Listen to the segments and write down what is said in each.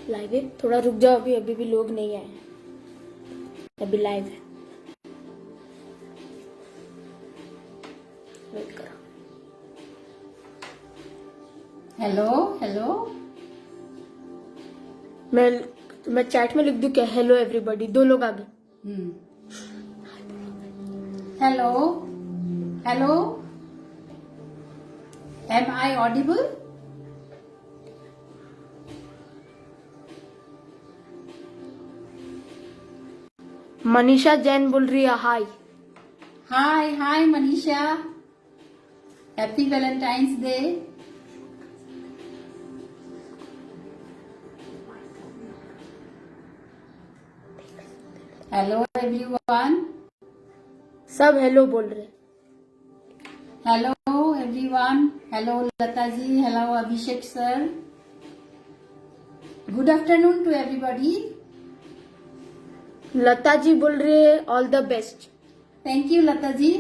Live है, थोड़ा रुक जाओ, अभी अभी भी लोग नहीं आए, अभी लाइव है, वेट करो। हेलो हेलो, मैं चैट में लिख दूं क्या, हेलो एवरीबॉडी, 2 लोग आ गए। Hello hello, am I audible? Manisha Jain बोल रही है hi. Hi hi Manisha, happy Valentine's day. Hello everyone, सब हेलो बोल रहे। Hello everyone, hello Lata ji, hello Abhishek sir, good afternoon to everybody. Lata ji बोल रही है all the best. Thank you Lata ji,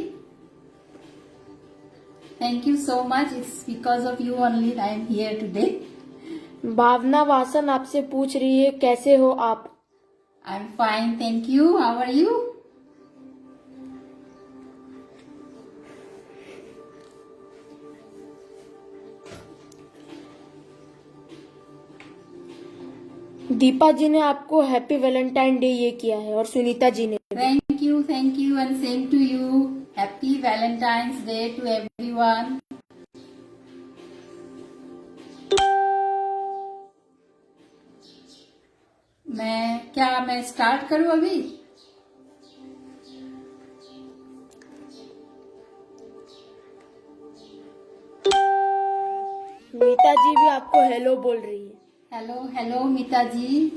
thank you so much, it's because of you only I am here today. Bhavna Vasan आपसे पूछ रही है कैसे हो आप। I am fine, thank you, how are you? Deepa ji ने आपको हैप्पी वैलेंटाइन डे ये किया है, और सुनीता जी ने। Thank you and same to you, happy Valentine's day to everyone. मैं स्टार्ट करूं अभी? मीता जी भी आपको हेलो बोल रही है। Hello hello Meeta ji,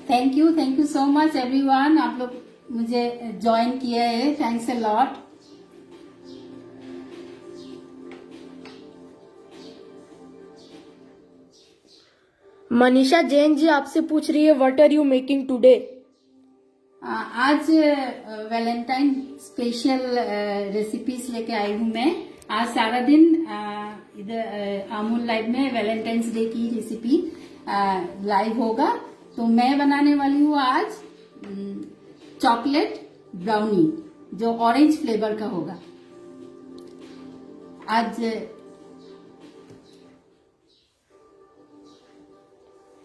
thank you so much everyone, आप लोग मुझे ज्वाइन किए है, thanks a lot. Manisha Jain ji आपसे पूछ रही है what are you making today. आज वैलेंटाइन स्पेशल रेसिपीज लेके आई हूँ मैं। आज सारा दिन इधर अमूल लाइव में वैलेंटाइंस डे की रेसिपी लाइव होगा, तो मैं बनाने वाली हूँ आज चॉकलेट ब्राउनी, जो ऑरेंज फ्लेवर का होगा आज।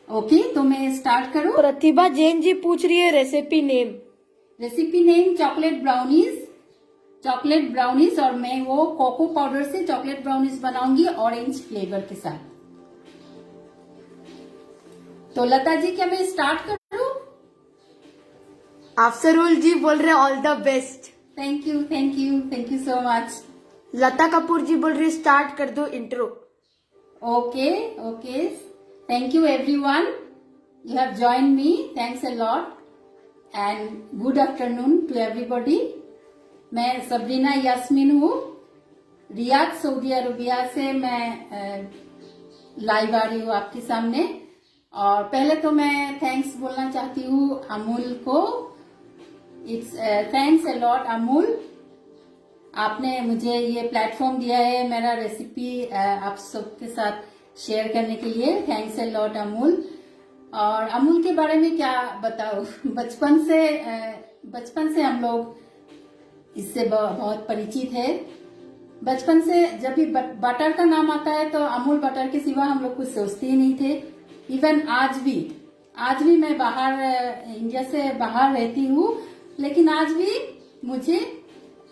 ओके, तो मैं स्टार्ट करूं? प्रतिभा जैन जी पूछ रही है रेसिपी नेम। चॉकलेट ब्राउनीज, और मैं वो कोको पाउडर से चॉकलेट ब्राउनीज बनाऊंगी ऑरेंज फ्लेवर के साथ। तो लता जी, क्या मैं स्टार्ट करूं? अफसरुल जी बोल रहे all the best. Thank you so much. Lata Kapoor ji बोल रही स्टार्ट कर दो intro. Okay, thank you everyone, you have join me, thanks a lot and good afternoon to everybody. मैं सबरीना यास्मीन हूँ, रियाद सऊदी अरबिया से मैं लाइव आ रही हूँ आपके सामने। और पहले तो मैं थैंक्स बोलना चाहती हूँ अमूल को। It's thanks a lot Amul, आपने मुझे ये प्लेटफॉर्म दिया है मेरा रेसिपी आप सबके साथ शेयर करने के लिए। Thanks a lot Amul. और अमूल के बारे में क्या बताऊं, बचपन से हम लोग इससे बहुत परिचित है। बचपन से जब भी बटर का नाम आता है तो अमूल बटर के सिवा हम लोग कुछ सोचते ही नहीं थे। इवन आज भी मैं इंडिया से बाहर रहती हूँ, लेकिन आज भी मुझे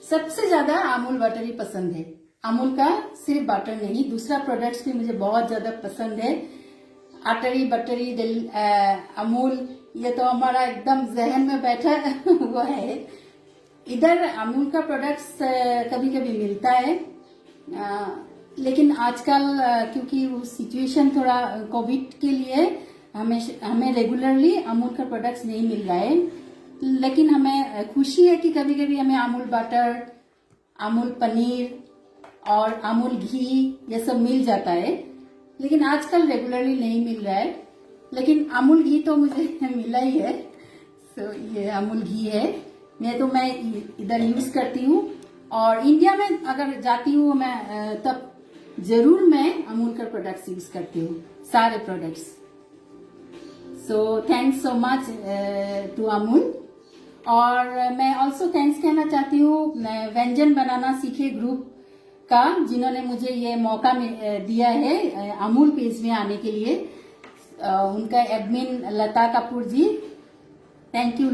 सबसे ज्यादा अमूल बटर ही पसंद है। अमूल का सिर्फ बटर नहीं, दूसरा प्रोडक्ट्स भी मुझे बहुत ज्यादा पसंद है। अटरी बटरी अमूल, ये तो हमारा एकदम जहन में बैठा हुआ है। इधर अमूल का प्रोडक्ट्स कभी कभी मिलता है, लेकिन आजकल क्योंकि वो सिचुएशन थोड़ा कोविड के लिए हमें रेगुलरली अमूल का प्रोडक्ट्स नहीं मिल रहा है। लेकिन हमें खुशी है कि कभी कभी हमें अमूल बटर, अमूल पनीर और अमूल घी ये सब मिल जाता है। लेकिन आजकल रेगुलरली नहीं मिल रहा है, लेकिन अमूल घी तो मुझे मिला ही है। तो ये अमूल घी है, मैं इधर यूज करती हूँ। और इंडिया में अगर जाती हूँ मैं तब जरूर मैं अमूल का प्रोडक्ट्स यूज करती हूँ, सारे products. So thanks so much to Amul. और मैं ऑल्सो थैंक्स कहना चाहती हूँ व्यंजन बनाना सीखे ग्रुप का, जिन्होंने मुझे ये मौका दिया है अमूल पेज में आने के लिए। उनका admin Lata Kapoor ji, thank you,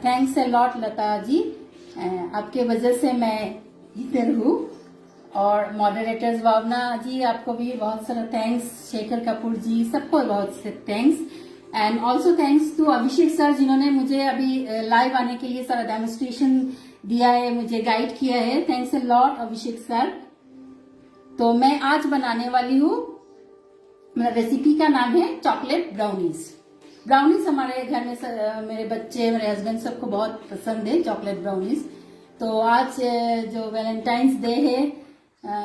thanks a lot Lata ji. आपके वजह से मैं इधर हूँ। और मॉडरेटर्स भावना जी, आपको भी बहुत सारा थैंक्स, शेखर कपूर जी, सबको बहुत से thanks. And also thanks to Abhishek sir, जिन्होंने मुझे अभी लाइव आने के लिए सारा डेमोन्स्ट्रेशन दिया है, मुझे गाइड किया है। Thanks a lot Abhishek sir. तो मैं आज बनाने वाली हूँ, मेरा रेसिपी का नाम है चॉकलेट ब्राउनीज। ब्राउनीज हमारे घर में मेरे बच्चे, मेरे हस्बैंड सबको बहुत पसंद है चॉकलेट ब्राउनीज। तो आज जो वैलेंटाइंस डे है,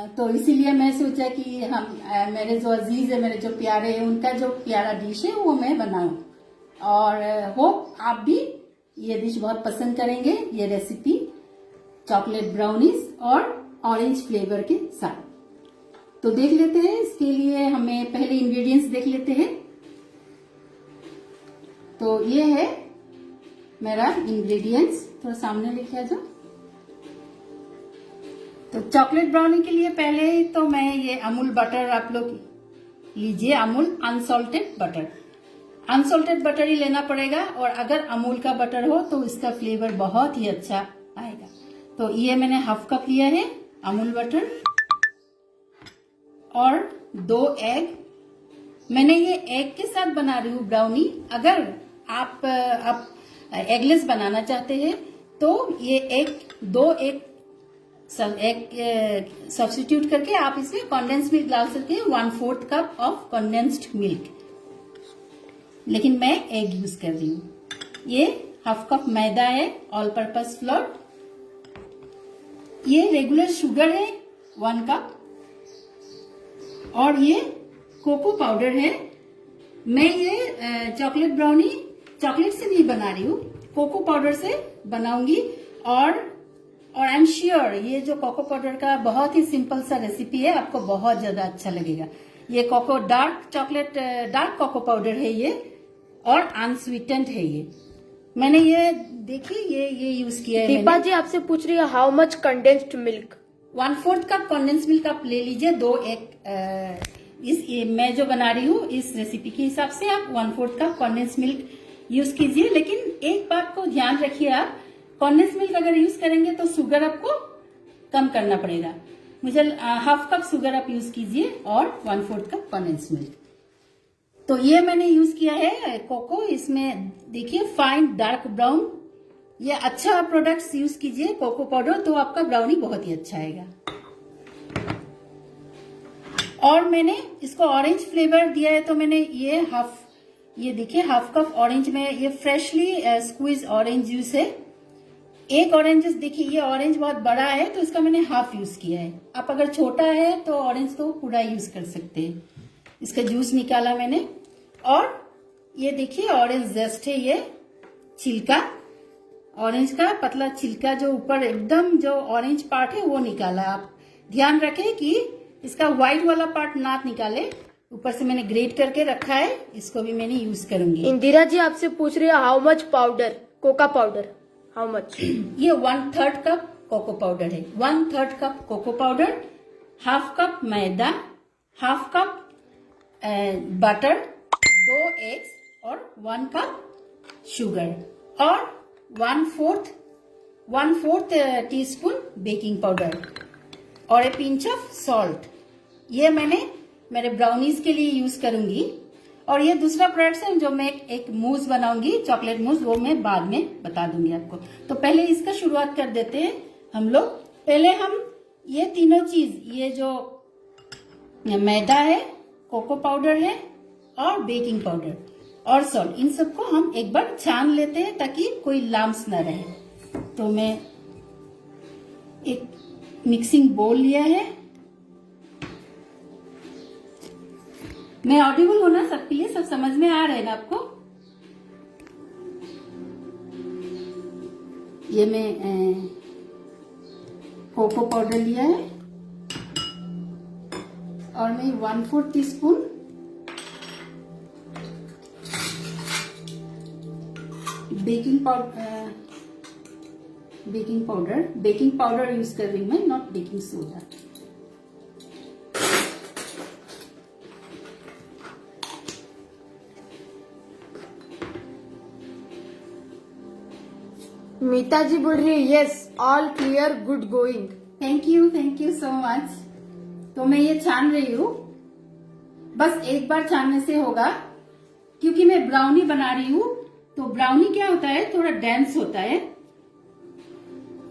तो इसीलिए मैं सोचा कि हम मेरे जो अजीज है, मेरे जो प्यारे हैं, उनका जो प्यारा डिश है वो मैं बनाऊं। और होप आप भी ये डिश बहुत पसंद करेंगे, ये रेसिपी चॉकलेट ब्राउनीज और ऑरेंज फ्लेवर के साथ। तो देख लेते हैं, इसके लिए हमें पहले इंग्रेडिएंट्स देख लेते हैं। तो ये है मेरा इंग्रेडिएंट्स, थोड़ा सामने लेके आ जाओ। तो चॉकलेट ब्राउनी के लिए पहले तो मैं ये अमूल बटर आप लोग लीजिए, Amul unsalted butter. Unsalted butter ही लेना पड़ेगा, और अगर अमूल का बटर हो तो इसका फ्लेवर बहुत ही अच्छा आएगा। तो ये मैंने हाफ कप लिया है अमूल बटर, और 2 एग। मैंने ये एग के साथ बना रही हूँ ब्राउनी। अगर आप एगलेस बनाना चाहते हैं तो ये दो एग सब्स्टिट्यूट करके आप इसमें कंडेंस्ड मिल्क डाल सकते हैं, 1/4 कप ऑफ कंडेंस्ड मिल्क। लेकिन मैं एग यूज कर रही हूँ। ये हाफ कप मैदा है, ऑल पर्पस फ्लोर। ये रेगुलर शुगर है 1 कप, और ये कोको पाउडर है। मैं ये चॉकलेट ब्राउनी चॉकलेट से नहीं बना रही हूँ, कोको पाउडर से बनाऊंगी। और आई एम श्योर ये जो कोको पाउडर का बहुत ही सिंपल सा रेसिपी है, आपको बहुत ज्यादा अच्छा लगेगा। ये डार्क कोको पाउडर है ये, और अनस्वीटेंड है ये। मैंने ये देखिए ये यूज किया है। दीपा जी आपसे पूछ रही है how much condensed milk. 1/4 cup condense milk आप ले लीजिए। 2 एग मैं जो बना रही हूँ इस रेसिपी के हिसाब से आप 1/4 कप कंडेंस मिल्क यूज कीजिए। लेकिन एक बात को ध्यान रखिए, आप कंडेंस मिल्क अगर यूज करेंगे तो शुगर आपको कम करना पड़ेगा। मुझे हाफ कप शुगर आप यूज कीजिए और 1/4 कप कंडेंस मिल्क। तो ये मैंने यूज किया है कोको। इसमें देखिए फाइन डार्क ब्राउन, ये अच्छा प्रोडक्ट्स यूज कीजिए कोको पाउडर, तो आपका ब्राउनी बहुत ही अच्छा आएगा। और मैंने इसको ऑरेंज फ्लेवर दिया है, तो मैंने ये देखिए हाफ कप ऑरेंज में ये फ्रेशली स्क्वीज ऑरेंज जूस है। एक ऑरेंज देखिए, ये ऑरेंज बहुत बड़ा है तो इसका मैंने हाफ यूज किया है। आप अगर छोटा है तो ऑरेंज तो पूरा यूज कर सकते हैं। इसका जूस निकाला मैंने। और ये देखिए ऑरेंज जस्ट है, ये छिलका ऑरेंज का पतला छिलका जो ऊपर एकदम जो ऑरेंज पार्ट है वो निकाला। आप ध्यान रखें कि इसका व्हाइट वाला पार्ट ना निकाले। ऊपर से मैंने ग्रेट करके रखा है, इसको भी मैंने यूज करूंगी। इंदिरा जी आपसे पूछ रही है how much powder, cocoa powder how much. ये 1/3 कप कोको पाउडर है। 1/3 cup cocoa powder, half cup maida, half cup butter, 2 eggs और 1 कप शुगर, और 1/4 टीस्पून बेकिंग पाउडर, और ए पिंच ऑफ सॉल्ट। ये मैंने मेरे ब्राउनीज के लिए यूज करूंगी। और ये दूसरा प्रोडक्ट है जो मैं एक मूज बनाऊंगी, चॉकलेट मूज, वो मैं बाद में बता दूंगी आपको। तो पहले इसका शुरुआत कर देते हैं हम लोग। पहले हम ये तीनों चीज, ये जो मैदा है, कोको पाउडर है और बेकिंग पाउडर और सॉल्ट, इन सबको हम एक बार छान लेते हैं ताकि कोई लम्स ना रहे। तो मैं एक मिक्सिंग बोल लिया है। मैं ऑडिबल हूं ना सबके लिए, सब समझ में आ रहे हैं ना आपको? ये मैं कोको पाउडर लिया है और मैं 1/4 टीस्पून बेकिंग पाउडर यूज कर रही हूँ मैं, नॉट बेकिंग सोडा। मीता जी बोल रही है yes all clear good going. Thank you so much. तो मैं ये छान रही हूँ, बस एक बार छानने से होगा, क्योंकि मैं ब्राउनी बना रही हूँ। तो ब्राउनी क्या होता है, थोड़ा डेंस होता है।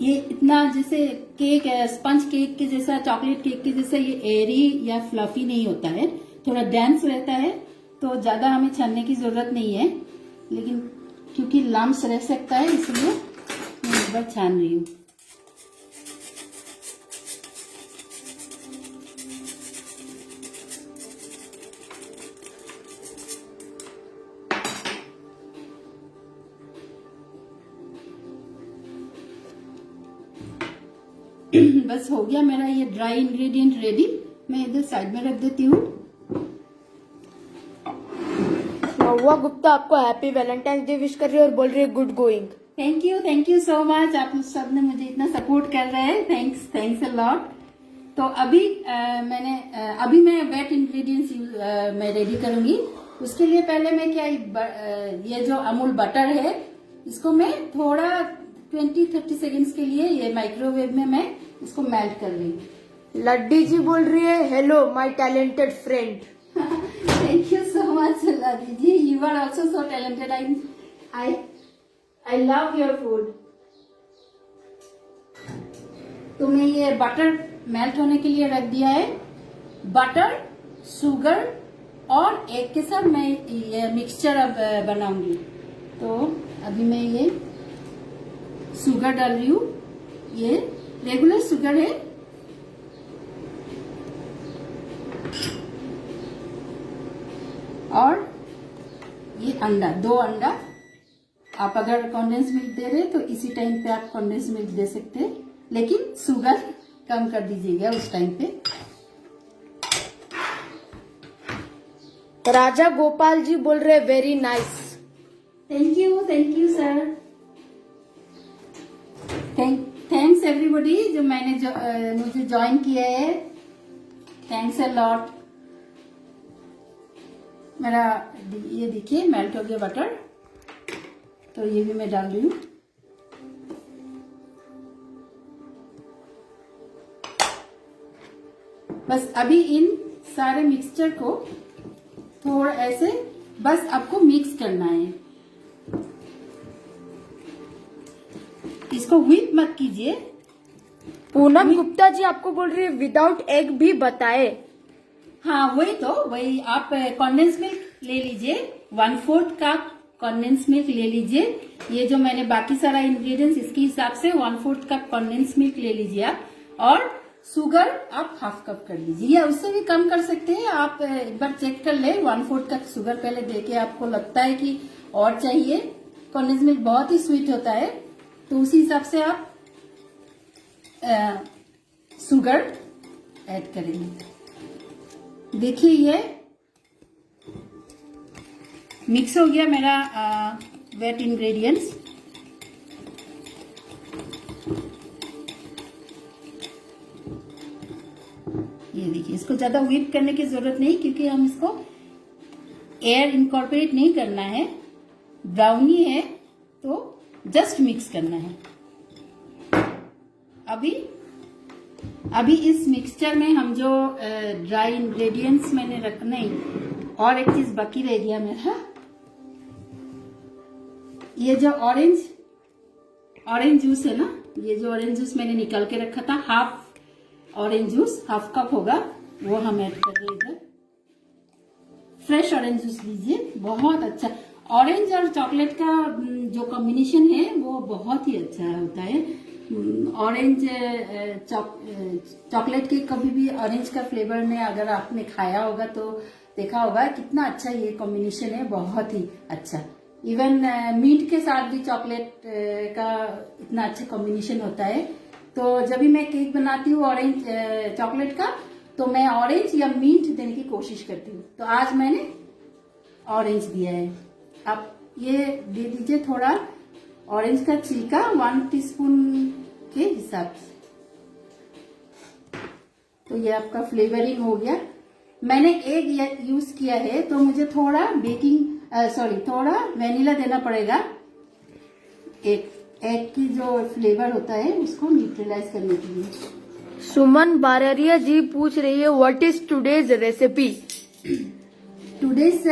ये इतना जैसे केक स्पंज केक के जैसा, चॉकलेट केक के जैसा ये एयरी या फ्लफी नहीं होता है, थोड़ा डेंस रहता है। तो ज्यादा हमें छानने की जरूरत नहीं है, लेकिन क्योंकि लम्स रह सकता है इसलिए मैं एक बार छान रही हूँ। बस हो गया मेरा ये ड्राई इंग्रेडिएंट रेडी। मैं इधर साइड में रख देती हूँ। महुआ गुप्ता आपको हैप्पी वैलेंटाइन डे विश कर रही है और बोल रही है good going. Thank you so much. आप सब ने मुझे इतना सपोर्ट कर रहे हैं, थैंक्स अ लॉट। तो अभी अभी मैं वेट इंग्रेडिएंट्स मैं रेडी करूंगी। उसके लिए पहले मैं क्या, ये जो अमूल बटर है इसको मैं थोड़ा 20-30 सेकेंड्स के लिए ये माइक्रोवेव में मैं इसको मेल्ट कर रही हूँ। लड्डी जी बोल रही है hello my talented friend. Thank you so much Laddi ji, you are also so talented. I love your food. तो मैं ये बटर मेल्ट होने के लिए रख दिया है। बटर, शुगर और एग के साथ मैं ये मिक्सचर अब बनाऊंगी। तो अभी मैं ये शुगर डाल रही हूँ, ये रेगुलर शुगर है। और ये अंडा, 2 अंडा। आप अगर कॉन्डेंस मिल्क दे रहे तो इसी टाइम पे आप कॉन्डेंस मिल्क दे सकते हैं, लेकिन शुगर कम कर दीजिएगा उस टाइम पे। राजा गोपाल जी बोल रहे very nice. Thank you sir. Thanks everybody जो मुझे ज्वाइन किया है, थैंक्स अ लॉट। मेरा ये देखिए मेल्ट हो गया बटर, तो ये भी मैं डाल रही हूँ। बस अभी इन सारे मिक्सचर को थोड़ा ऐसे बस आपको मिक्स करना है। इसको व्हिप मत कीजिए। पूनम गुप्ता जी आपको बोल रही है विदाउट एग भी बताए। हाँ वही आप कॉन्डेंस मिल्क ले लीजिए, 1/4 कप कॉन्डेंस मिल्क ले लीजिए। ये जो मैंने बाकी सारा इंग्रेडिएंट्स इसके हिसाब से 1/4 कप कॉन्डेंस मिल्क ले लीजिए आप। और शुगर आप 1/2 कप कर लीजिए, या उससे भी कम कर सकते हैं आप। एक बार चेक कर ले, 1/4 कप शुगर पहले देके आपको लगता है कि और चाहिए। कॉन्डेंस मिल्क बहुत ही स्वीट होता है, तो उसी हिसाब से आप शुगर ऐड करेंगे। देखिए ये मिक्स हो गया मेरा वेट इंग्रेडिएंट्स। ये देखिए, इसको ज्यादा व्हिप करने की जरूरत नहीं, क्योंकि हम इसको एयर इनकॉर्पोरेट नहीं करना है, ब्राउनी है, तो जस्ट मिक्स करना है। अभी इस मिक्सचर में हम जो ड्राई इंग्रेडिएंट्स मैंने रखने, और एक चीज बाकी रह गया मेरा, ये जो ऑरेंज जूस है ना, ये जो ऑरेंज जूस मैंने निकाल के रखा था, हाफ ऑरेंज जूस, 1/2 कप होगा, वो हम ऐड कर रहे हैं इधर। फ्रेश ऑरेंज जूस लीजिए, बहुत अच्छा। ऑरेंज और चॉकलेट का जो कॉम्बिनेशन है वो बहुत ही अच्छा होता है। ऑरेंज चॉकलेट के कभी भी ऑरेंज का फ्लेवर में अगर आपने खाया होगा तो देखा होगा कितना अच्छा ये कॉम्बिनेशन है, बहुत ही अच्छा। इवन मीट के साथ भी चॉकलेट का इतना अच्छा कॉम्बिनेशन होता है। तो जब भी मैं केक बनाती हूँ ऑरेंज चॉकलेट का, तो मैं ऑरेंज या मीट देने की कोशिश करती हूँ। तो आज मैंने ऑरेंज दिया है। आप ये दे दीजिए थोड़ा ऑरेंज का छिलका 1 टीस्पून के हिसाब से। तो ये आपका फ्लेवरिंग हो गया। मैंने एग यूज किया है तो मुझे थोड़ा थोड़ा वेनिला देना पड़ेगा। एग की जो फ्लेवर होता है उसको न्यूट्रलाइज करने के लिए। सुमन बाररिया जी पूछ रही है what is today's recipe. Today's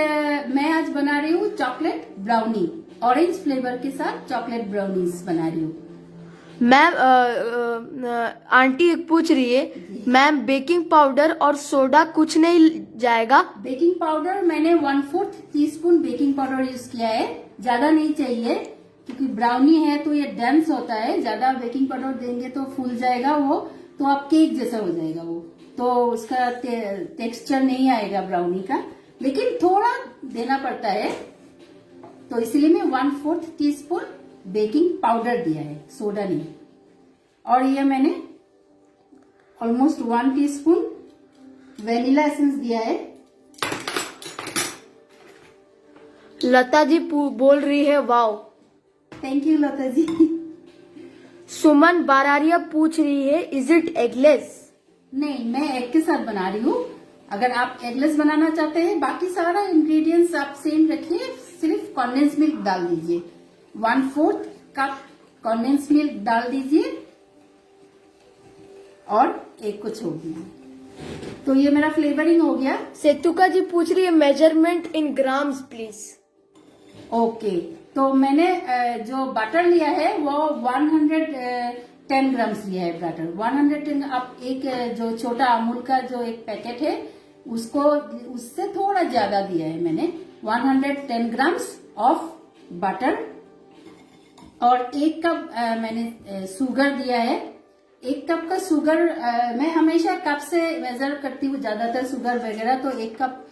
मैं आज बना रही हूँ चॉकलेट ब्राउनी, ऑरेंज फ्लेवर के साथ चॉकलेट ब्राउनीज बना रही हूँ। मैम आंटी एक पूछ रही है मैम बेकिंग पाउडर और सोडा कुछ नहीं जाएगा। बेकिंग पाउडर मैंने 1/4 टीस्पून बेकिंग पाउडर यूज किया है, ज्यादा नहीं चाहिए क्योंकि ब्राउनी है तो ये डेंस होता है। ज्यादा बेकिंग पाउडर देंगे तो फूल जाएगा वो, तो आप केक जैसा हो जाएगा वो, तो उसका टेक्सचर नहीं आएगा ब्राउनी का, लेकिन थोड़ा देना पड़ता है। तो इसलिए मैं 1/4 टीस्पून बेकिंग पाउडर दिया है, सोडा नहीं। और ये मैंने ऑलमोस्ट 1 टीस्पून वेनिला एसेंस दिया है। लता जी बोल रही है वाओ। थैंक यू लता जी। सुमन बारारिया पूछ रही है इज इट एगलेस। नहीं, मैं एग के साथ बना रही हूँ। अगर आप एगलेस बनाना चाहते हैं, बाकी सारा इंग्रेडिएंट्स आप सेम रखिए, सिर्फ कंडेंस मिल्क डाल दीजिए। 1/4 कप कंडेंस मिल्क डाल दीजिए और एग को छोड़ दीजिए। तो ये मेरा फ्लेवरिंग हो गया। सेतुका जी पूछ रही है measurement in grams please. Okay, तो मैंने जो बटर लिया है वो 110 ग्राम्स लिया है बटर। 110 आप एक जो छोटा अमूल का जो एक पैकेट है उसको उससे थोड़ा ज्यादा दिया है मैंने। 110 ग्राम्स ऑफ बटर और 1 कप मैंने शुगर दिया है। 1 कप का शुगर मैं हमेशा कप से मेजर करती हूँ ज्यादातर शुगर वगैरह, तो 1 कप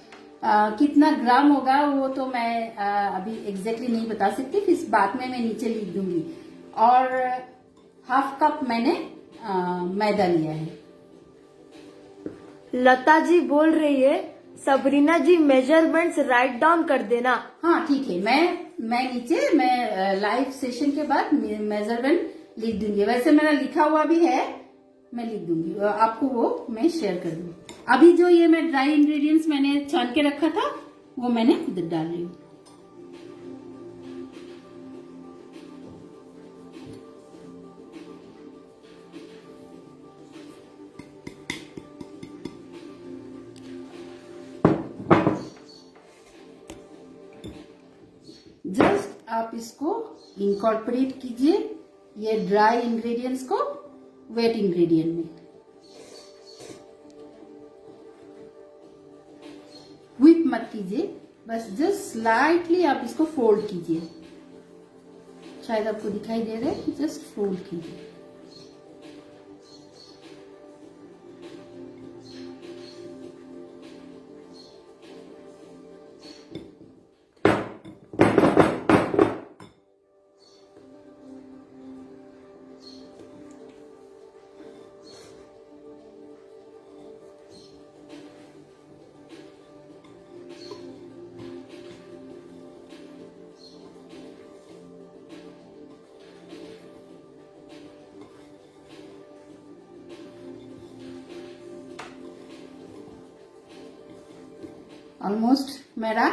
कितना ग्राम होगा वो तो मैं अभी एग्जैक्टली नहीं बता सकती, फिर बाद में मैं नीचे लिख दूंगी। और 1/2 कप मैंने मैदा लिया है। लता जी बोल रही है सबरीना जी मेजरमेंट्स राइट डाउन कर देना। हाँ ठीक है, मैं नीचे लाइव सेशन के बाद मेजरमेंट लिख दूंगी। वैसे मेरा लिखा हुआ भी है, मैं लिख दूंगी आपको, वो मैं शेयर कर दूंगी। अभी जो ये मैं ड्राई इंग्रेडिएंट्स मैंने छान के रखा था वो मैंने इधर डाल रही हूँ। जस्ट आप इसको इनकॉर्पोरेट कीजिए ये ड्राई इंग्रेडिएंट्स को वेट इंग्रेडिएंट में। व्हिप मत कीजिए, बस जस्ट स्लाइटली आप इसको फोल्ड कीजिए। शायद आपको दिखाई दे रहा है, जस्ट फोल्ड कीजिए। ऑलमोस्ट मेरा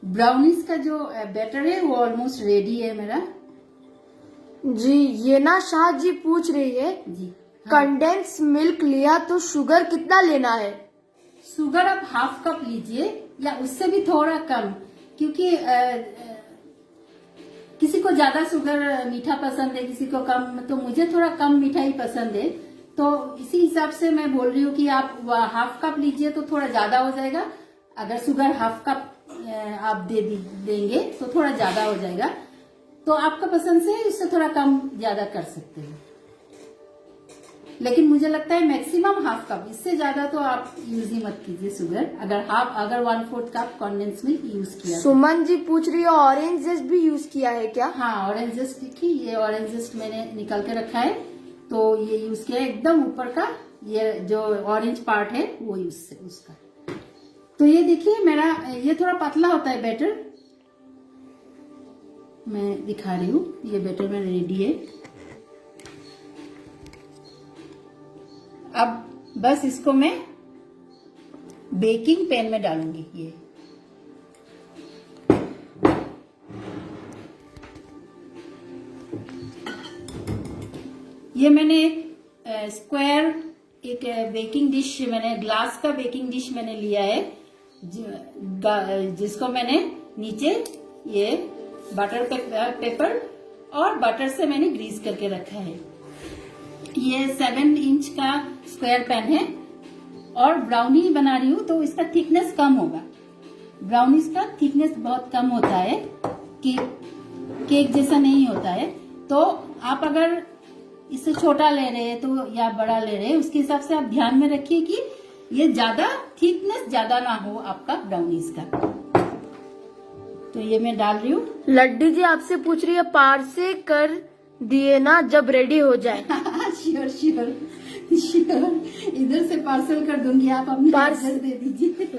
ब्राउनीज का जो बैटर है वो ऑलमोस्ट रेडी है मेरा। जी ये ना शाह जी पूछ रही है जी कंडेंस मिल्क लिया तो शुगर कितना लेना है। शुगर आप 1/2 कप लीजिए या उससे भी थोड़ा कम, क्योंकि किसी को ज्यादा शुगर मीठा पसंद है, किसी को कम, तो मुझे थोड़ा कम मीठा ही पसंद है। तो इसी हिसाब से मैं बोल रही हूँ कि आप 1/2 कप लीजिए तो थोड़ा ज्यादा हो जाएगा। अगर शुगर 1/2 कप आप देंगे तो थोड़ा ज्यादा हो जाएगा, तो आपका पसंद से इससे थोड़ा कम ज्यादा कर सकते हैं। लेकिन मुझे लगता है मैक्सिमम 1/2 कप, इससे ज्यादा तो आप यूज ही मत कीजिए शुगर। अगर 1/4 कप कंडेंस मिल्क यूज किया। सुमन जी पूछ रही है ऑरेंज जस्ट भी यूज किया है क्या। हाँ, ऑरेंज जस्ट देखिए, ये ऑरेंज जस्ट मैंने निकाल के रखा है, तो ये यूज किया है। एकदम ऊपर का ये जो ऑरेंज पार्ट है वो यूज से उसका। तो ये देखिए मेरा ये थोड़ा पतला होता है बैटर, मैं दिखा रही हूँ। ये बैटर मेरा रेडी है। अब बस इसको मैं बेकिंग पैन में डालूंगी। ये मैंने एक स्क्वायर एक बेकिंग डिश, मैंने ग्लास का बेकिंग डिश मैंने लिया है, जिसको मैंने नीचे ये बटर पेपर और बटर से मैंने ग्रीस करके रखा है। ये 7 इंच का स्क्वायर पैन है और ब्राउनी बना रही हूँ तो इसका थिकनेस कम होगा। ब्राउनीज का थिकनेस बहुत कम होता है, कि केक जैसा नहीं होता है। तो आप अगर इससे छोटा ले रहे हैं तो या बड़ा ले रहे हैं, उसके हिसाब से आप ध्यान में रखिए कि ये ज्यादा थिकनेस ज्यादा ना हो आपका ब्राउनीज का। तो ये मैं डाल रही हूँ। लड्डू जी आपसे पूछ रही है पार से कर दिए ना जब रेडी हो जाए। श्योर श्योर श्योर, इधर से पार्सल कर दूंगी, आप अपनी पार्सल दे दीजिए।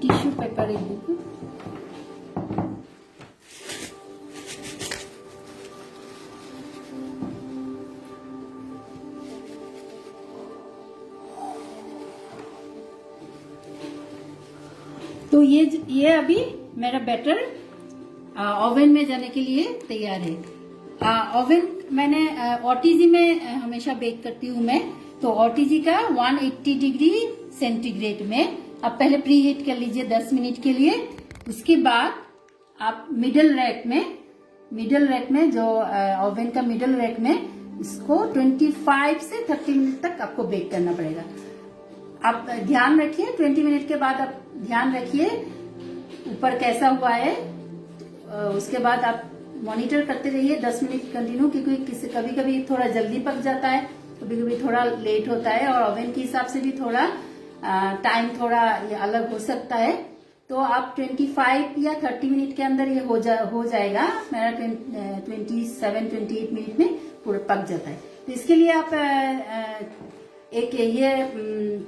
टिश्यू पेपर एक देखो। तो ये अभी मेरा बैटर ओवन में जाने के लिए तैयार है। ओवन मैंने ओटीजी में हमेशा बेक करती हूँ मैं, तो ओटीजी का 180 डिग्री सेंटीग्रेड में आप पहले प्री हीट कर लीजिए 10 मिनट के लिए। उसके बाद आप मिडल रैक में जो ओवन का मिडल रैक में इसको 25 से 30 मिनट तक आपको बेक करना पड़ेगा। आप ध्यान रखिए 20 मिनट के बाद आप ध्यान रखिए ऊपर कैसा हुआ है। उसके बाद आप मॉनिटर करते रहिए 10 मिनट कंटिन्यू, क्योंकि कभी कभी थोड़ा जल्दी पक जाता है, कभी कभी थोड़ा लेट होता है, और ओवन के हिसाब से भी थोड़ा टाइम थोड़ा ये अलग हो सकता है। तो आप 25 या 30 मिनट के अंदर ये हो जाएगा। मेरा 27-28 मिनट में पूरा पक जाता है। तो इसके लिए आप एक ये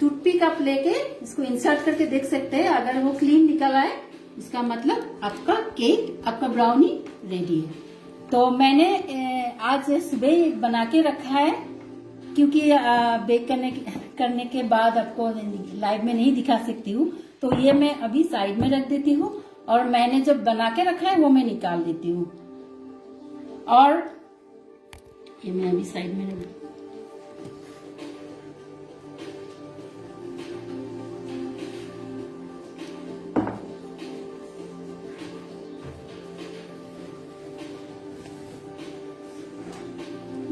टूथपिक आप लेके इसको इंसर्ट करके देख सकते हैं। अगर वो क्लीन निकल आए इसका मतलब आपका केक, आपका ब्राउनी रेडी है। तो मैंने आज सुबह बना के रखा है, क्योंकि बेक करने के बाद आपको लाइव में नहीं दिखा सकती हूँ, तो ये मैं अभी साइड में रख देती हूँ, और मैंने जब बना के रखा है वो मैं निकाल देती हूँ। और ये मैं अभी साइड में रख,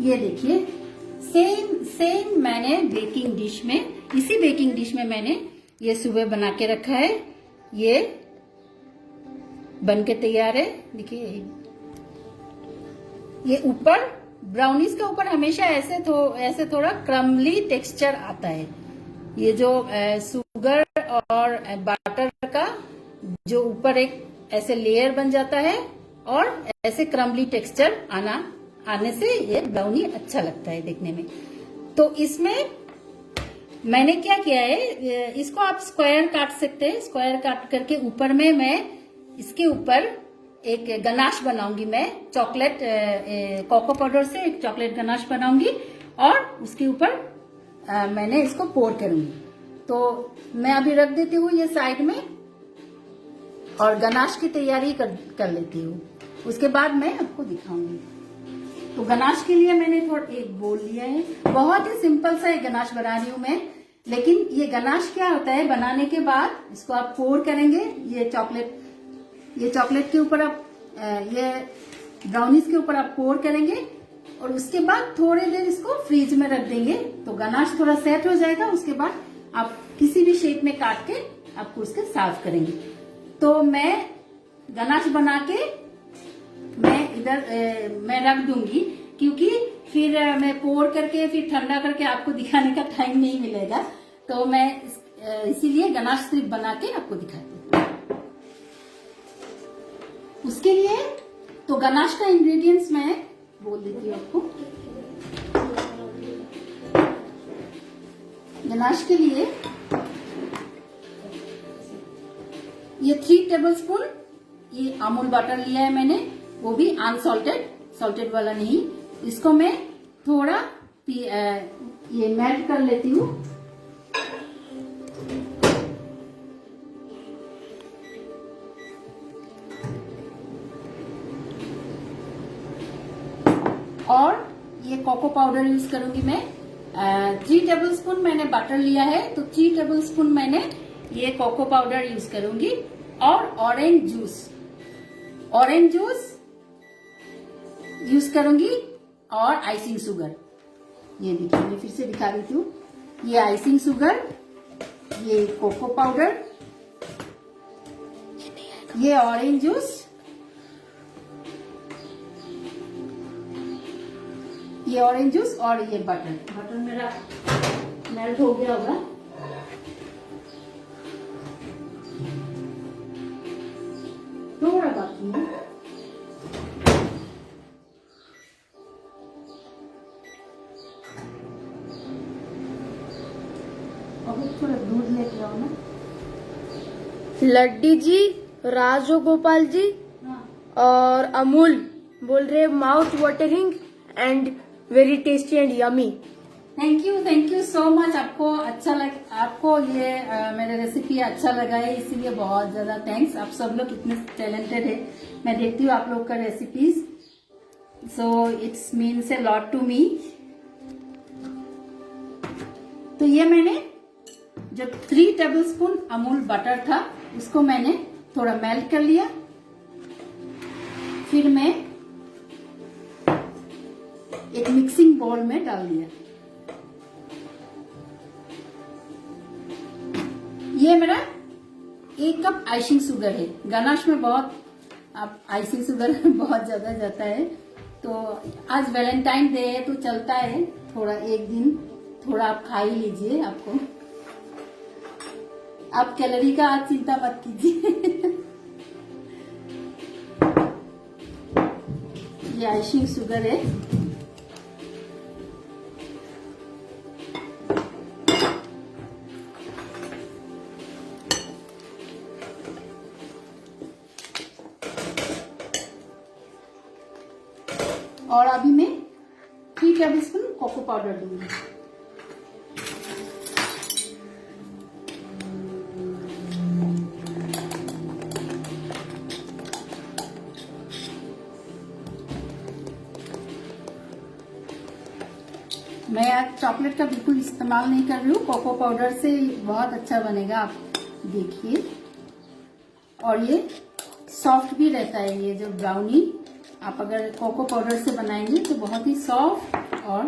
ये देखिए सेम मैंने इसी बेकिंग डिश में मैंने ये सुबह बना के रखा है। ये बन के तैयार है। देखिए ये ऊपर ब्राउनीज का ऊपर हमेशा ऐसे थोड़ा क्रम्बली टेक्सचर आता है। ये जो शुगर और बटर का जो ऊपर एक ऐसे लेयर बन जाता है, और ऐसे क्रम्बली टेक्सचर आने से ये ब्राउनी अच्छा लगता है देखने में। तो इसमें मैंने क्या किया है, इसको आप स्क्वायर काट सकते हैं। स्क्वायर काट करके ऊपर में मैं इसके ऊपर एक गनाश बनाऊंगी। मैं चॉकलेट कोको पाउडर से एक चॉकलेट गनाश बनाऊंगी, और उसके ऊपर मैंने इसको पोर करूंगी। तो मैं अभी रख देती हूँ ये साइड में, और गनाश की तैयारी कर लेती हूँ। उसके बाद मैं आपको दिखाऊंगी। तो गनाश के लिए मैंने थोड़ा एक बोल लिया है। बहुत ही सिंपल सा एक गनाश बना रही हूँ मैं, लेकिन ये गनाश क्या होता है, बनाने के बाद इसको आप पोर करेंगे। ये चॉकलेट के ऊपर आप ये ब्राउनीज के ऊपर आप पोर करेंगे, और उसके बाद थोड़ी देर इसको फ्रीज में रख देंगे। तो गनाश थोड़ा सेट हो जाएगा। उसके बाद आप किसी भी शेप में काट के आपको उसके सर्व करेंगे। तो मैं गनाश बना के मैं इधर मैं रख दूंगी, क्योंकि फिर मैं पोर करके फिर ठंडा करके आपको दिखाने का टाइम नहीं मिलेगा। तो मैं इसीलिए गनाश सिर्फ बना के आपको दिखाती हूँ। उसके लिए तो गनाश का इंग्रेडिएंट्स मैं बोल देती हूँ आपको। गनाश के लिए ये 3 टेबलस्पून ये अमूल बटर लिया है मैंने, वो भी अनसॉल्टेड, सॉल्टेड वाला नहीं। इसको मैं थोड़ा ये मेल्ट कर लेती हूँ। और ये कोको पाउडर यूज करूंगी मैं। 3 टेबलस्पून मैंने बटर लिया है, तो 3 टेबलस्पून मैंने ये कोको पाउडर यूज करूंगी। और ऑरेंज जूस यूज करूंगी और आइसिंग शुगर। ये देखिए मैं फिर से दिखा देती हूँ। ये आइसिंग शुगर, ये कोको पाउडर, ये ऑरेंज जूस, ये ऑरेंज जूस और ये बटर मेरा मेल्ट हो गया होगा। थोड़ा बाकी है। अभी थोड़ा दूध लेके आओ ना। लड्डी जी, राजो गोपाल जी हाँ। और अमूल बोल रहे mouth watering and very tasty and yummy. Thank you so much. आपको अच्छा आपको ये मेरा रेसिपी अच्छा लगा है, इसीलिए बहुत ज्यादा थैंक्स। आप सब लोग इतने टैलेंटेड है, मैं देखती हूँ आप लोग का recipes, so it's means a lot to me. तो ये मैंने जो 3 टेबलस्पून अमूल बटर था उसको मैंने थोड़ा मेल्ट कर लिया। फिर मैं एक मिक्सिंग बाउल में डाल दिया। ये मेरा 1 कप आइसिंग शुगर है। गनाश में बहुत आप आइसिंग शुगर बहुत ज्यादा जाता है, तो आज वैलेंटाइन डे है तो चलता है, थोड़ा एक दिन थोड़ा आप खा ही लीजिए। आपको आप कैलोरी का आज चिंता मत कीजिए। ये आइसिंग शुगर है। और अभी मैं 3 टेबलस्पून कोको पाउडर दूंगी। मैं आज चॉकलेट का बिल्कुल इस्तेमाल नहीं कर रही हूँ, कोको पाउडर से बहुत अच्छा बनेगा, आप देखिए। और ये सॉफ्ट भी रहता है, ये जो ब्राउनी आप अगर कोको पाउडर से बनाएंगे तो बहुत ही सॉफ्ट और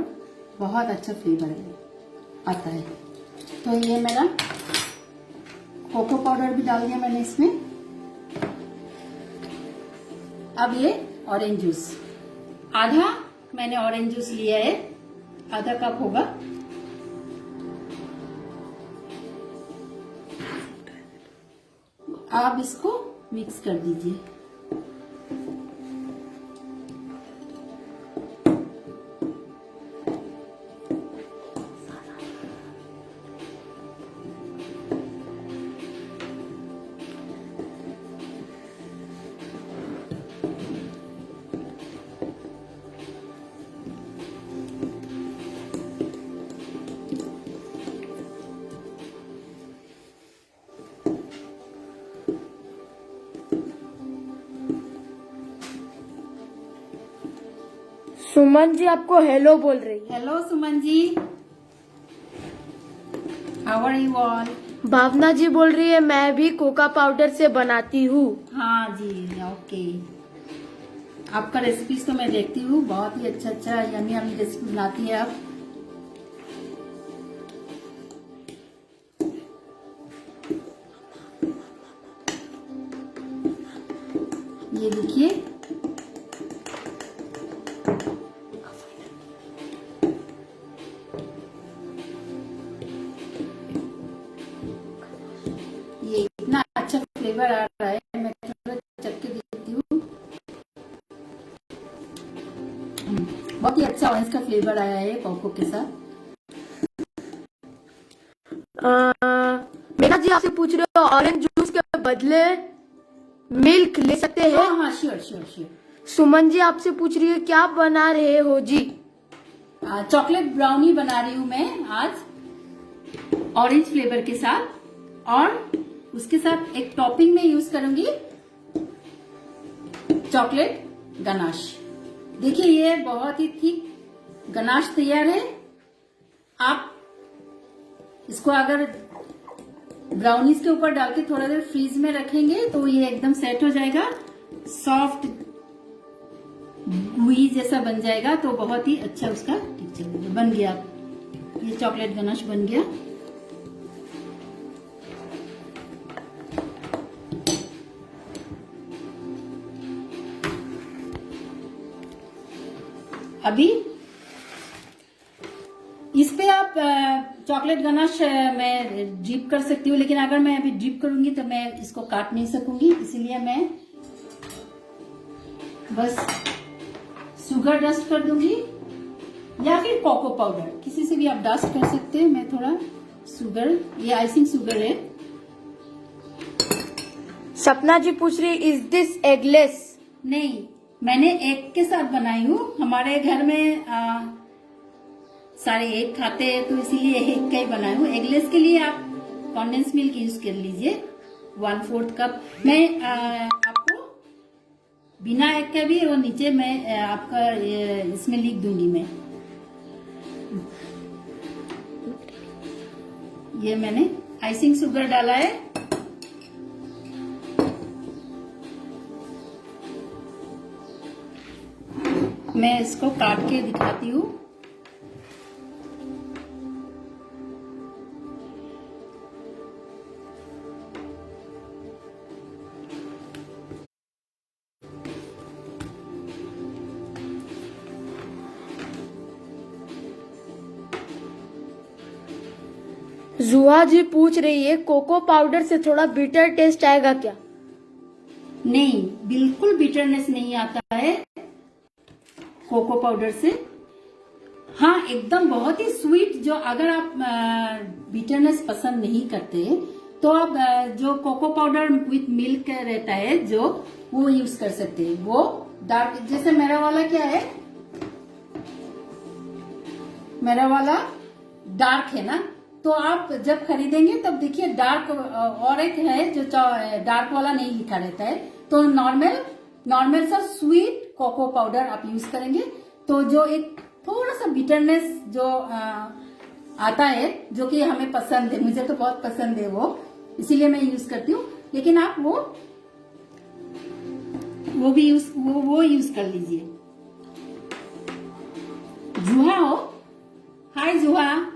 बहुत अच्छा फ्लेवर आता है। तो ये मेरा कोको पाउडर भी डाल दिया मैंने इसमें। अब ये ऑरेंज जूस, आधा मैंने ऑरेंज जूस लिया है, आधा कप होगा। आप इसको मिक्स कर दीजिए। सुमन जी आपको हेलो बोल रही है। Hello Suman ji, how are you all? Bhavna ji बोल रही है मैं भी कोका पाउडर से बनाती हूँ। हाँ जी, ओके। आपका रेसिपीज तो मैं देखती हूँ, बहुत ही अच्छा यमी यमी रेसिपी बनाती है आप। ये देखिए, ये इतना अच्छा फ्लेवर आ रहा है, मैं थोड़ा चख के देखती हूँ। बहुत ही अच्छा ऑरेंज का फ्लेवर आया है कोको के साथ। मेघा जी आपसे पूछ रहे हो ऑरेंज जूस के बदले मिल्क ले सकते हैं? हाँ हाँ, sure sure sure. Suman ji आपसे पूछ रही है क्या बना रहे हो जी? चॉकलेट ब्राउनी बना रही हूँ मैं आज ऑरेंज फ्लेवर के साथ, और उसके साथ एक टॉपिंग में यूज करूंगी चॉकलेट गनाश। देखिए ये बहुत ही थिक गनाश तैयार है। आप इसको अगर ब्राउनीज के ऊपर डाल के थोड़ा देर फ्रीज में रखेंगे तो ये एकदम सेट हो जाएगा, सॉफ्ट गुई जैसा बन जाएगा, तो बहुत ही अच्छा उसका टेक्सचर बन गया। ये चॉकलेट गनाश बन गया। अभी इस पे आप चॉकलेट गनाश मैं ड्रिप कर सकती हूँ, लेकिन अगर मैं अभी ड्रिप करूंगी तो मैं इसको काट नहीं सकूंगी, इसीलिए मैं बस शुगर डस्ट कर दूंगी या फिर कोको पाउडर, किसी से भी आप डस्ट कर सकते हैं। मैं थोड़ा शुगर, ये आइसिंग शुगर है। सपना जी पूछ रही इज दिस एगलेस? नहीं, मैंने एग के साथ बनाई हूँ। हमारे घर में सारे एग खाते हैं, तो इसीलिए एग का ही बनाई हूँ। एगलेस के लिए आप कंडेंस मिल्क यूज कर लीजिए 1/4 कप। मैं आपको बिना एग का भी वो नीचे मैं आपका इसमें लिख दूंगी। मैं ये मैंने आइसिंग शुगर डाला है। मैं इसको काट के दिखाती हूँ। जुहा जी पूछ रही है कोको पाउडर से थोड़ा बिटर टेस्ट आएगा क्या? नहीं, बिल्कुल बिटरनेस नहीं आता है कोको पाउडर से। हाँ, एकदम बहुत ही स्वीट, जो अगर आप बिटरनेस पसंद नहीं करते तो आप जो कोको पाउडर विथ मिल्क रहता है जो, वो यूज कर सकते हैं। वो डार्क, जैसे मेरा वाला क्या है, मेरा वाला डार्क है ना, तो आप जब खरीदेंगे तब देखिए डार्क, और एक है जो डार्क वाला नहीं लिखा रहता है, तो नॉर्मल सा स्वीट कोको पाउडर आप यूज करेंगे तो जो एक थोड़ा सा बिटरनेस जो आता है, जो कि हमें पसंद है, मुझे तो बहुत पसंद है वो, इसीलिए मैं यूज करती हूँ। लेकिन आप वो भी यूज कर लीजिए। जुहा हो, हाय जुहा।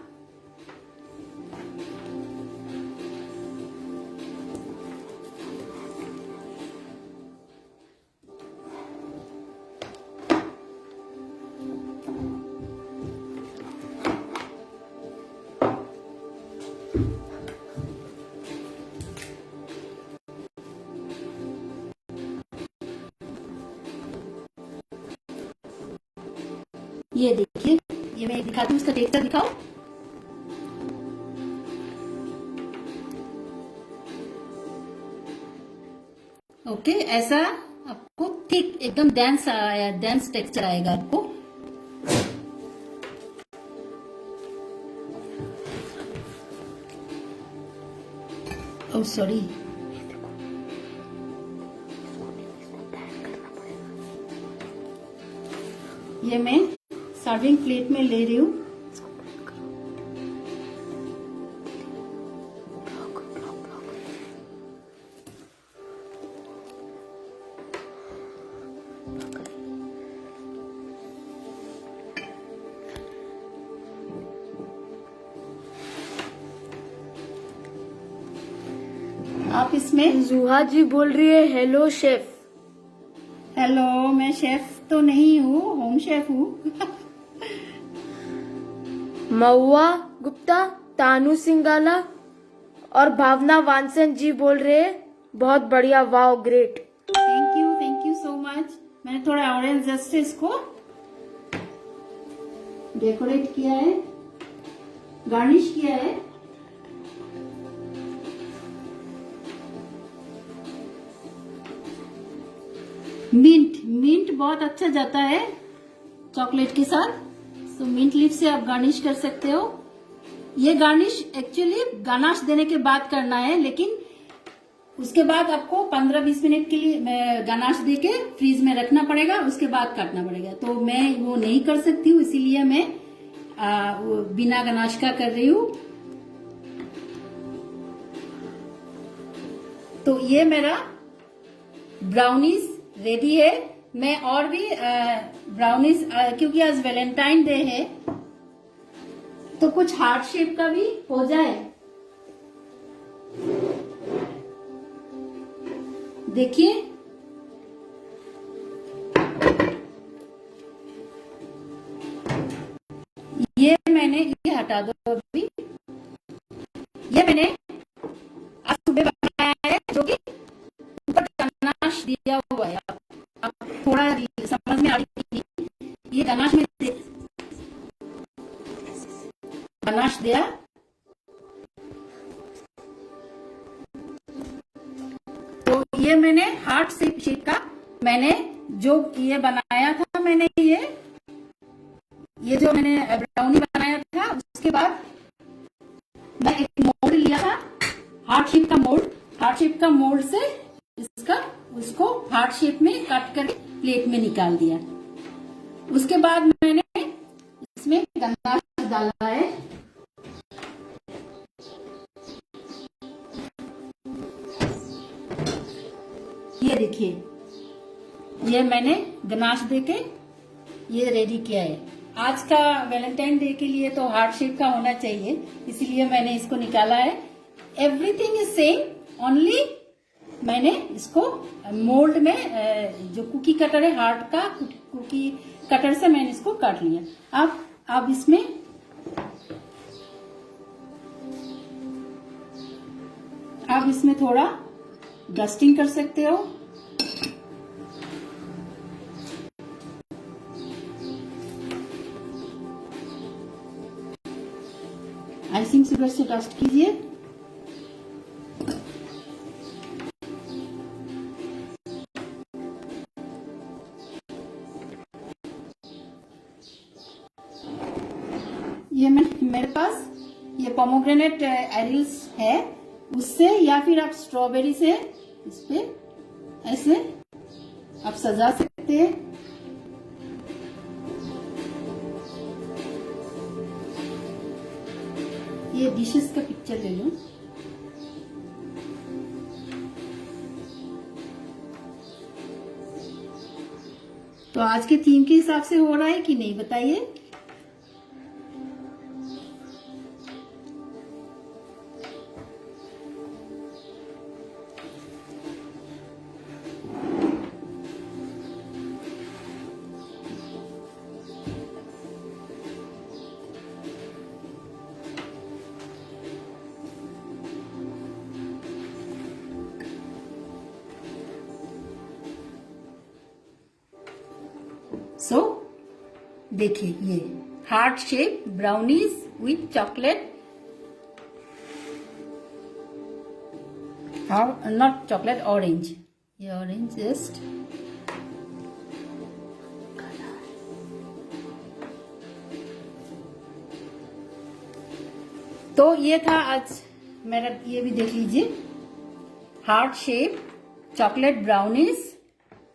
ये देखिए, ये मैं दिखाती हूँ, उसका टेक्सचर दिखाओ। ओके, ऐसा आपको थिक एकदम डेंस टेक्सचर आएगा आपको। ओह सॉरी, ये मैं सर्विंग प्लेट में ले रही हूँ। आप इसमें जुहा जी बोल रही है हेलो शेफ। हेलो, मैं शेफ तो नहीं हूँ, होम शेफ हूँ। महुआ गुप्ता, तानू सिंगाला और भावना वानसन जी बोल रहे हैं बहुत बढ़िया, wow great. Thank you so much. मैंने थोड़ा ऑरेंज जस्ट से इसको डेकोरेट किया है, गार्निश किया है। मिंट बहुत अच्छा जाता है चॉकलेट के साथ, तो मिंट लीफ से आप गार्निश कर सकते हो। ये गार्निश एक्चुअली गनाश देने के बाद करना है, लेकिन उसके बाद आपको 15-20 मिनट के लिए गनाश दे के फ्रीज में रखना पड़ेगा, उसके बाद काटना पड़ेगा। तो मैं वो नहीं कर सकती हूँ, इसीलिए मैं वो बिना गनाश का कर रही हूँ। तो ये मेरा ब्राउनीज रेडी है। मैं और भी ब्राउनीज, क्योंकि आज वैलेंटाइन डे है तो कुछ हार्ट शेप का भी हो जाए। देखिए, ये हटा दो अभी। ये मैंने आज सुबह बनाया है, जो कि ऊपर गनाश दिया हुआ है। आप थोड़ा समझ में आ रही है, ये गनाश में गनाश दिया। तो ये मैंने हार्ट शेप का मैंने जो ये बनाया था, मैंने ये जो मैंने ब्राउनी बनाया था, उसके बाद मैं एक मोल्ड लिया था, हार्ट शेप का मोल्ड से उसको हार्ट शेप में कट कर प्लेट में निकाल दिया। उसके बाद मैंने इसमें गनाश डाला है। ये देखिए, ये मैंने गनाश देके ये रेडी किया है। आज का वैलेंटाइन डे के लिए तो हार्ट शेप का होना चाहिए, इसीलिए मैंने इसको निकाला है। एवरीथिंग इज सेम, ओनली मैंने इसको मोल्ड में जो कुकी कटर है, हार्ट का कुकी कटर से मैंने इसको काट लिया। अब इसमें थोड़ा डस्टिंग कर सकते हो। आइसिंग शुगर से डस्ट कीजिए। ये मेरे पास ये पोमोग्रेनेट एरिल्स है, उससे या फिर आप स्ट्रॉबेरी से इस पे ऐसे आप सजा सकते हैं। ये डिशेस का पिक्चर ले लो। तो आज के थीम के हिसाब से हो रहा है कि नहीं, बताइए। सो देखिए, ये heart shape brownies with chocolate, not chocolate, orange. ये ऑरेंज जस्ट तो ये था आज मेरा। ये भी देख लीजिए, heart shape chocolate brownies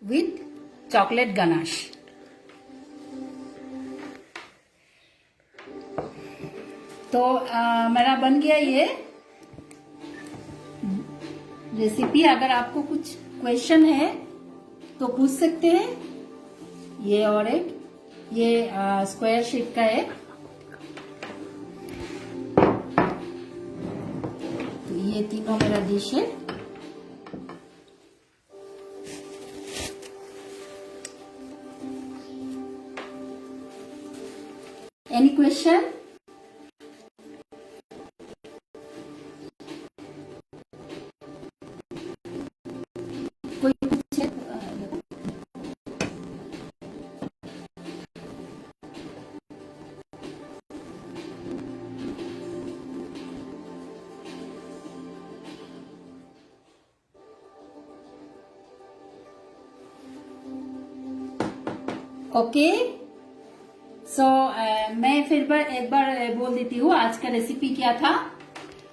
with chocolate ganache. तो मेरा बन गया ये रेसिपी। अगर आपको कुछ क्वेश्चन है तो पूछ सकते हैं। ये और एक ये स्क्वायर शेप का है। तो ये तीनों मेरा डिश है। क्वेश्चन? कोई पूछे? ओके, सो मैं फिर एक बार बोल देती हूँ आज का रेसिपी क्या था।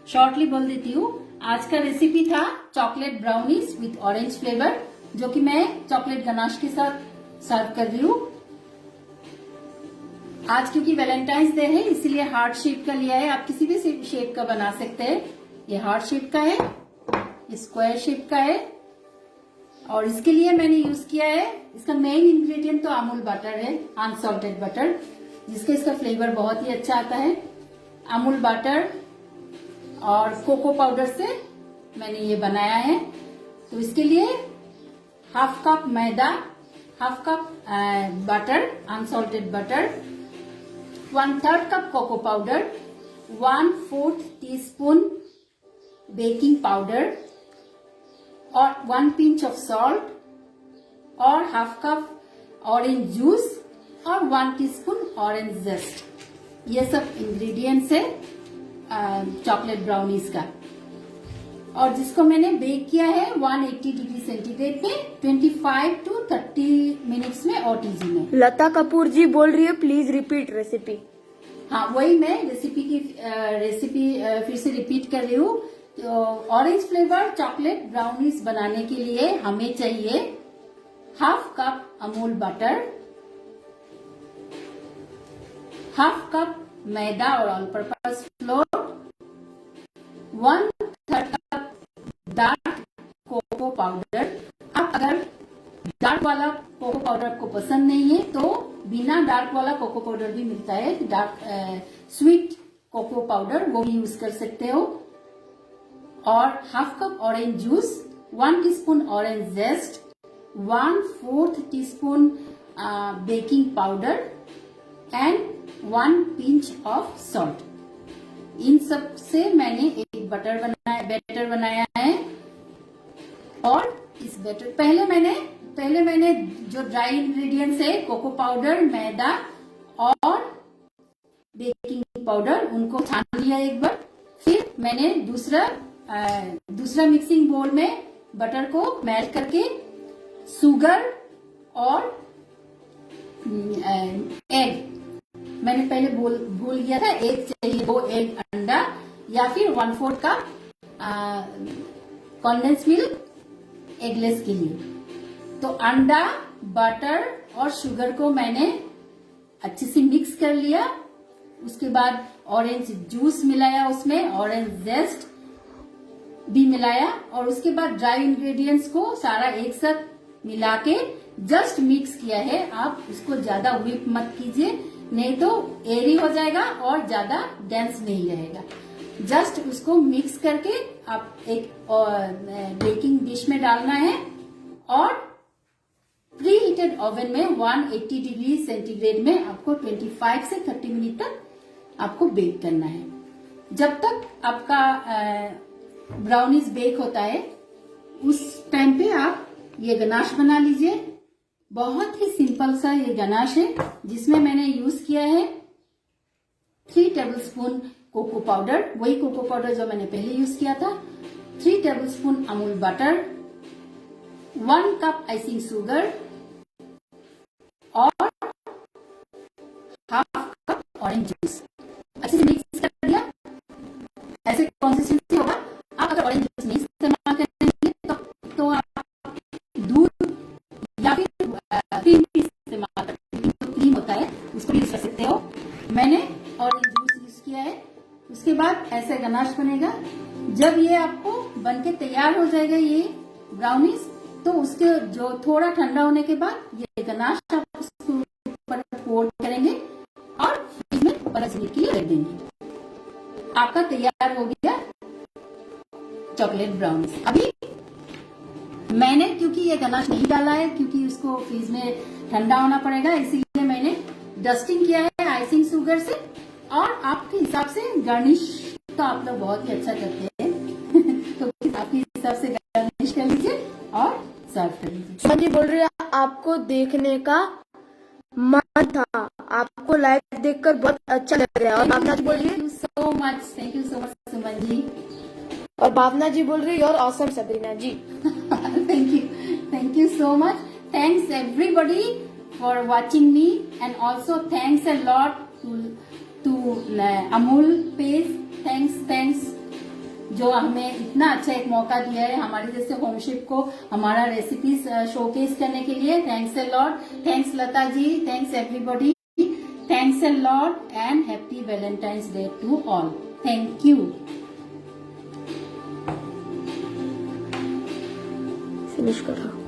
शॉर्टली बोल देती हूँ। आज का रेसिपी था chocolate brownies with orange flavour, जो कि मैं चॉकलेट गनाश के साथ सर्व कर रही हूँ। आज क्योंकि वैलेंटाइंस डे है इसीलिए हार्ट शेप का लिया है। आप किसी भी शेप का बना सकते हैं। ये हार्ट शेप का है, ये स्क्वायर शेप का है, और इसके लिए मैंने यूज किया है, इसका मेन इंग्रेडिएंट तो अमूल बटर है, अनसॉल्टेड बटर, जिसका इसका फ्लेवर बहुत ही अच्छा आता है। अमूल बटर और कोको पाउडर से मैंने ये बनाया है। तो इसके लिए half cup maida, half cup butter, unsalted butter, 1/3 cup cocoa powder, 1/4 teaspoon baking powder और 1 पिंच ऑफ सॉल्ट और हाफ कप ऑरेंज जूस और 1 टीस्पून ऑरेंज जेस्ट। ये सब इंग्रेडिएंट्स है चॉकलेट ब्राउनीज का। और जिसको मैंने बेक किया है 180 डिग्री सेंटीग्रेड पे 25 to 30 मिनट्स में ओटीजी में। लता कपूर जी बोल रही है प्लीज रिपीट रेसिपी। हाँ, वही मैं रेसिपी फिर से रिपीट कर रही हूँ। तो ऑरेंज फ्लेवर चॉकलेट ब्राउनीज बनाने के लिए हमें चाहिए half cup Amul butter, half cup maida और all purpose flour, 1/3 cup dark cocoa powder. आप अगर डार्क वाला कोको पाउडर आपको पसंद नहीं है तो बिना डार्क वाला कोको पाउडर भी मिलता है, डार्क स्वीट कोको पाउडर, वो भी यूज कर सकते हो। और half cup orange juice, 1 teaspoon orange zest, 1/4 teaspoon baking powder and 1 pinch of salt. इन सब से मैंने एक बैटर बनाया है। और इस बैटर पहले मैंने जो ड्राई इंग्रेडिएंट्स है कोको पाउडर, मैदा और बेकिंग पाउडर, उनको छान लिया एक बार। फिर मैंने दूसरा मिक्सिंग बोल में बटर को मेल्ट करके शुगर और एग, मैंने पहले भूल गया था, एग चाहिए, 2 एग, अंडा या फिर 1/4 कप कंडेंस मिल्क एगलेस के लिए। तो अंडा, बटर और शुगर को मैंने अच्छे से मिक्स कर लिया। उसके बाद ऑरेंज जूस मिलाया, उसमें ऑरेंज जेस्ट भी मिलाया, और उसके बाद ड्राई इंग्रेडिएंट्स को सारा एक साथ मिला के जस्ट मिक्स किया है। आप इसको ज्यादा व्हिप मत कीजिए, नहीं तो एयरी हो जाएगा और ज्यादा डेंस नहीं रहेगा। जस्ट उसको मिक्स करके आप एक बेकिंग डिश में डालना है और प्री हीटेड ओवन में 180 डिग्री सेंटीग्रेड में आपको 25 से 30 मिनट तक आपको बेक करना है। जब तक आपका ब्राउनीज बेक होता है उस टाइम पे आप ये गनाश बना लीजिए। बहुत ही सिंपल सा ये गनाश है, जिसमें मैंने यूज किया है 3 टेबलस्पून कोको पाउडर, वही कोको पाउडर जो मैंने पहले यूज किया था, 3 tablespoon Amul butter, 1 cup icing sugar और हाफ कप ऑरेंज जूस। अच्छे से मिक्स कर दिया, ऐसे कंसिस्टेंसी होगा। आप अगर ऑरेंज जूस नहीं इस्तेमाल करेंगे तो आप दूध या फिर क्रीम इस्तेमाल करेंगे, तो क्रीम होता है उसको भी यूज कर सकते हो। मैंने ऑरेंज जूस यूज किया है। उसके बाद ऐसे गनाश बनेगा। जब ये आपको बनके तैयार हो जाएगा ये ब्राउनीज, तो उसके जो थोड़ा ठंडा होने के बाद ये गनाश आप उसको ऊपर पोर करेंगे और फ्रिज में बरसने के लिए रख देंगे। आपका तैयार हो गया चॉकलेट ब्राउनीज। अभी मैंने क्योंकि ये गनाश नहीं डाला है, क्योंकि उसको फ्रिज में ठंडा होना पड़ेगा, इसीलिए मैंने डस्टिंग किया है आइसिंग शुगर से और आपके हिसाब से गार्निश तो आप लोग बहुत ही अच्छा करते हैं तो आपके हिसाब से गार्निश कर लीजिए और सर्व कर लीजिए। सुमन जी बोल रही है आपको देखने का मन था, आपको लाइव देखकर बहुत अच्छा लग रहा है। और भावना जी बोल रही है thank you so much Suman ji. और भावना जी बोल रही है और awesome Sabrina ji. Thank you so much. Thanks everybody for watching me and also thanks a lot to Amul page. Thanks जो हमें इतना अच्छा एक मौका दिया है हमारे जैसे होमशिप को हमारा रेसिपीज शोकेस करने के लिए। Thanks a lot. Thanks Lata ji, thanks everybody. Thanks a lot and happy Valentine's Day to all. Thank you. Finish करो।